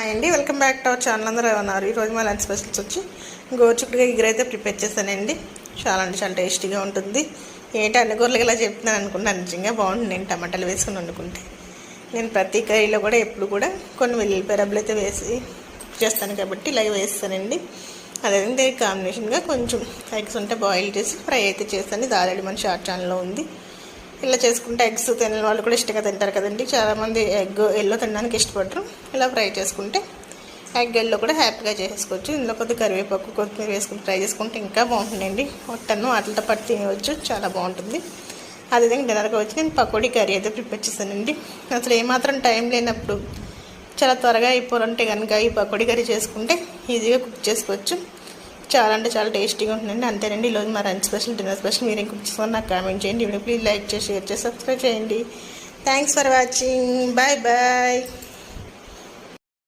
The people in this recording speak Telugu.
హాయ్ అండి, welcome back to our channel. అందరూ ఉన్నారు. ఈరోజు మా లంచ్ స్పెషల్స్ వచ్చి గోరుచిక్కుడుకాయ ఎగురు అయితే ప్రిపేర్ చేశానండి. చాలా అంటే చాలా టేస్టీగా ఉంటుంది. ఏంటి అన్ని కూరలకి ఇలా చెప్తున్నాను అనుకుంటాను, నిజంగా బాగుంటుంది. నేను టమాటాలు వేసుకుని వండుకుంటే నేను ప్రతి కర్రీలో కూడా ఎప్పుడు కూడా కొన్ని వెల్లుల్లిపాయ రబ్బలు అయితే వేసి చేస్తాను కాబట్టి ఇలాగే వేస్తానండి. అదేవిధంగా దీనికి కాంబినేషన్గా కొంచెం ఎగ్స్ ఉంటే బాయిల్ చేసి ఫ్రై అయితే చేస్తాను. ఇది ఆల్రెడీ మన షార్ట్ ఛానల్లో ఉంది. ఇలా చేసుకుంటే ఎగ్స్ తినే వాళ్ళు కూడా ఇష్టంగా తింటారు కదండి. చాలామంది ఎగ్ ఎల్లో తినడానికి ఇష్టపడరు. ఇలా ఫ్రై చేసుకుంటే ఎగ్ ఎల్లో కూడా హ్యాపీగా చేసుకోవచ్చు. ఇందులో కొద్దిగా కరివేపాకు కొత్తిమీర వేసుకుని ఫ్రై చేసుకుంటే ఇంకా బాగుంటుందండి. పొట్టను వాటితో పట్టు తినవచ్చు, చాలా బాగుంటుంది. అదేవిధంగా డిన్నర్కి వచ్చి నేను పకోడీ కర్రీ అయితే ప్రిపేర్ చేశానండి. అసలు ఏమాత్రం టైం లేనప్పుడు చాలా త్వరగా అయిపోవాలంటే కనుక ఈ పకోడీ కర్రీ చేసుకుంటే ఈజీగా కుక్ చేసుకోవచ్చు. చాలా అంటే చాలా టేస్టీగా ఉంటుందండి. అంతేనండి, ఈరోజు మా లంచ్ స్పెషల్ డిన్నర్ స్పెషల్ మీరేం కుక్ చేసుకొని నాకు కామెంట్ చేయండి. వీడియో ప్లీజ్ లైక్ చేసి షేర్ చేసి సబ్స్క్రైబ్ చేయండి. Thanks for watching. Bye bye.